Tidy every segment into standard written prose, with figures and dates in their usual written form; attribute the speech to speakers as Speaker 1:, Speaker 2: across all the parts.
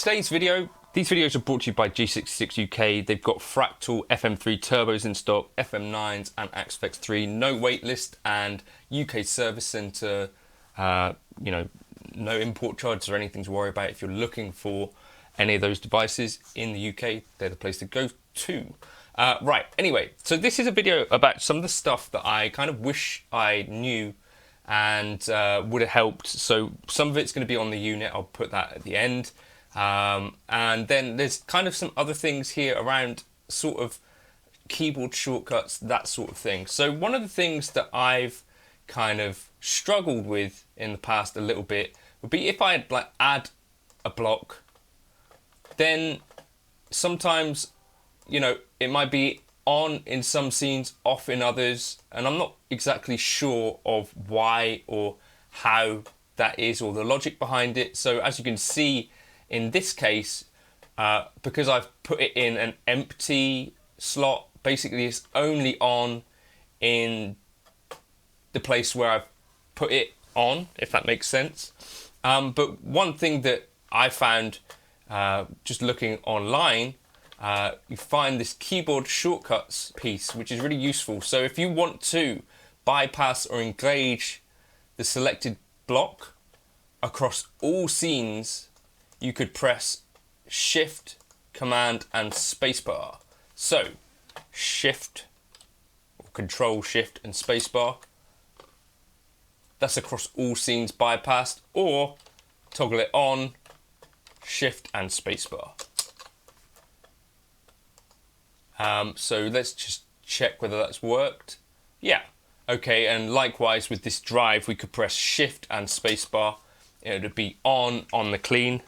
Speaker 1: today's video, these videos are brought to you by G66 UK. They've got Fractal FM3 turbos in stock, FM9s and Axfex 3, no wait list and UK service centre, you know, no import charges or anything to worry about. If you're looking for any of those devices in the UK, they're the place to go to. Right, anyway, so this is a video about some of the stuff that I kind of wish I knew and would have helped. So some of it's going to be on the unit, I'll put that at the end. And then there's kind of some other things here around sort of keyboard shortcuts, that sort of thing. So one of the things that I've kind of struggled with in the past a little bit would be if I had like add a block, then sometimes, you know, it might be on in some scenes, off in others, and I'm not exactly sure of why or how that is or the logic behind it. So as you can see in this case, because I've put it in an empty slot, basically it's only on in the place where I've put it on, if that makes sense. But one thing that I found just looking online, you find this keyboard shortcuts piece, which is really useful. So if you want to bypass or engage the selected block across all scenes, you could press Shift, Command and Spacebar. So Shift, or Control, Shift and Spacebar. That's across all scenes bypassed, or toggle it on, Shift and Spacebar. So let's just check whether that's worked. Yeah, okay, and likewise with this drive, we could press Shift and Spacebar. It would be on the clean.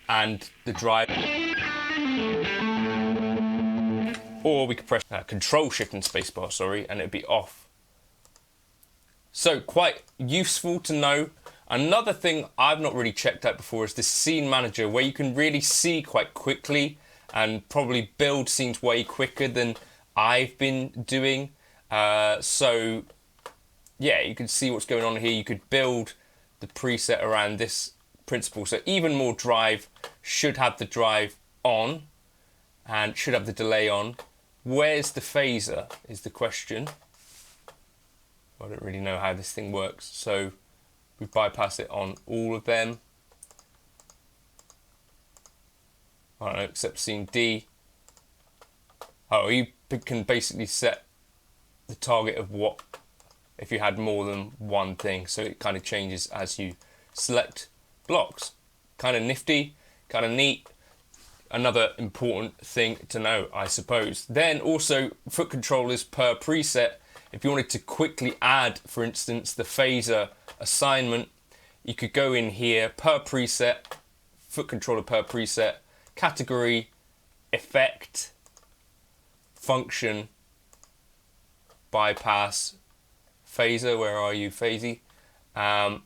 Speaker 1: And the drive. Or we could press Control, Shift and Spacebar, sorry, and it'd be off. So quite useful to know. Another thing I've not really checked out before is the scene manager, where you can really see quite quickly and probably build scenes way quicker than I've been doing. So yeah, you can see what's going on here. You could build the preset around this principle. So even more drive should have the drive on and should have the delay on. Where's the phaser is the question. I don't really know how this thing works. So we bypass it on all of them. I don't know, except scene D. Oh, you can basically set the target of what if you had more than one thing, so it kind of changes as you select blocks. Kind of nifty, kind of neat. Another important thing to know, I suppose. Then also foot controllers per preset. If you wanted to quickly add, for instance, the phaser assignment, you could go in here, per preset, foot controller per preset, category, effect, function, bypass, phaser, where are you, phasey? And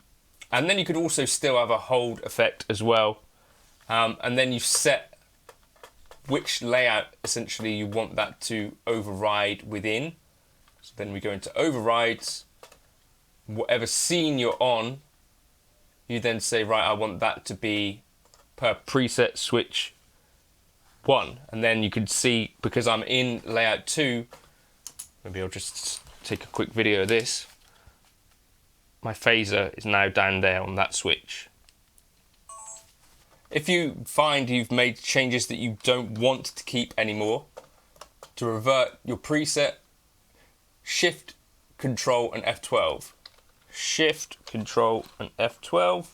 Speaker 1: then you could also still have a hold effect as well. And then you set which layout essentially you want that to override within. So then we go into overrides. Whatever scene you're on, you then say, right, I want that to be per preset switch 1. And then you can see, because I'm in layout 2, maybe I'll just take a quick video of this. My phaser is now down there on that switch. If you find you've made changes that you don't want to keep anymore, to revert your preset, Shift, Control and F12. Shift, Control and F12.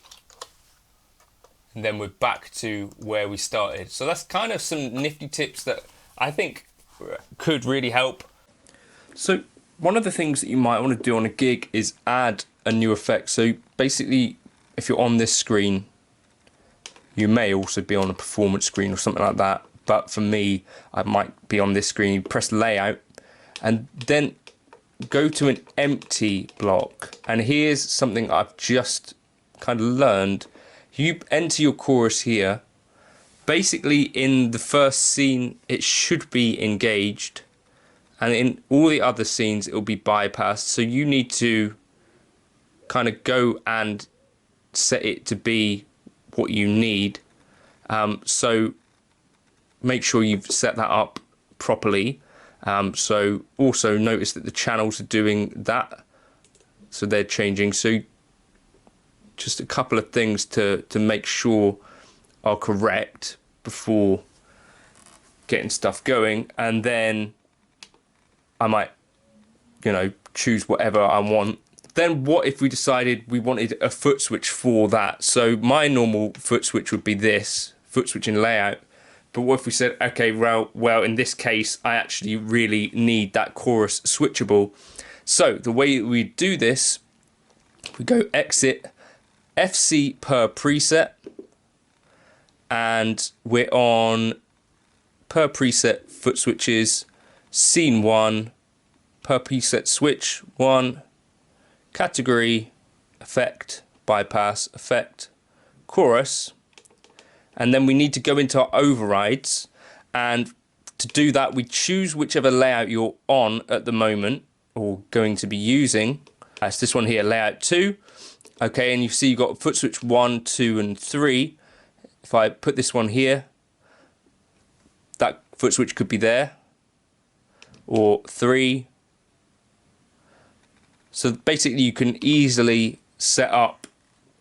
Speaker 1: And then we're back to where we started. So that's kind of some nifty tips that I think could really help. So one of the things that you might want to do on a gig is add a new effect. So basically, if you're on this screen, you may also be on a performance screen or something like that. But for me, I might be on this screen. You press layout and then go to an empty block. And here's something I've just kind of learned. You enter your chorus here. Basically, in the first scene, it should be engaged. And in all the other scenes, it will be bypassed. So you need to kind of go and set it to be what you need. So make sure you've set that up properly. So also notice that the channels are doing that, so they're changing. So just a couple of things to make sure are correct before getting stuff going, and then I might, you know, choose whatever I want. Then what if we decided we wanted a foot switch for that? So my normal foot switch would be this, foot switching layout. But what if we said, okay, well, in this case, I actually really need that chorus switchable. So the way we do this, we go exit, FC per preset, and we're on per preset foot switches, scene 1, per preset switch 1, category, effect, bypass, effect, chorus. And then we need to go into our overrides, and to do that we choose whichever layout you're on at the moment or going to be using. That's this one here, layout 2. Okay, and you see you've got foot switch 1, 2 and 3. If I put this one here, that foot switch could be there, or 3. So basically you can easily set up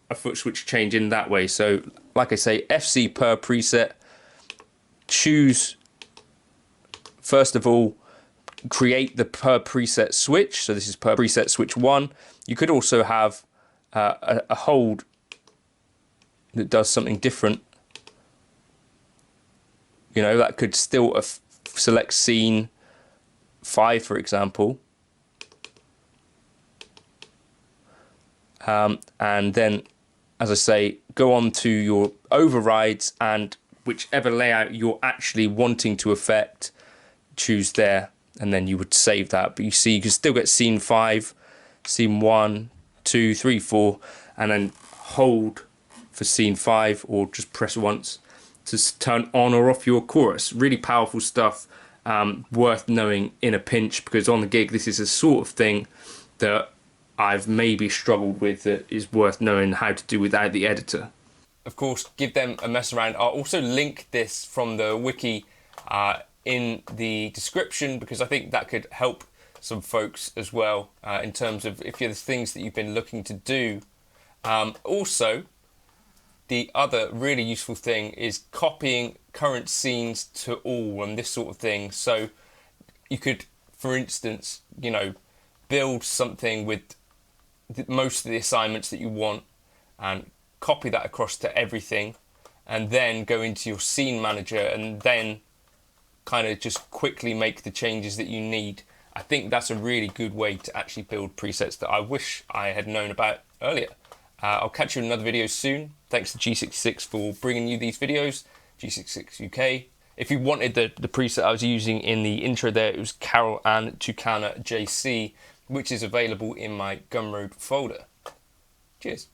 Speaker 1: a foot switch change in that way. So like I say, FC per preset, choose, first of all, create the per preset switch. So this is per preset switch 1. You could also have a hold that does something different. You know, that could still select scene 5, for example. And then, as I say, go on to your overrides, and whichever layout you're actually wanting to affect, choose there, and then you would save that. But you see, you can still get scene 5, scene 1, 2, 3, 4, and then hold for scene 5, or just press once to turn on or off your chorus. Really powerful stuff, worth knowing in a pinch, because on the gig this is a sort of thing that I've maybe struggled with, that is worth knowing how to do without the editor. Of course, give them a mess around. I'll also link this from the wiki in the description, because I think that could help some folks as well, in terms of if there's things that you've been looking to do. Also, the other really useful thing is copying current scenes to all and this sort of thing. So you could, for instance, you know, build something with most of the assignments that you want and copy that across to everything, and then go into your scene manager and then kind of just quickly make the changes that you need. I think that's a really good way to actually build presets that I wish I had known about earlier. I'll catch you in another video soon. Thanks to G66 for bringing you these videos, G66 UK. If you wanted the preset I was using in the intro there, it was Carol Ann Tucana JC, which is available in my Gumroad folder. Cheers.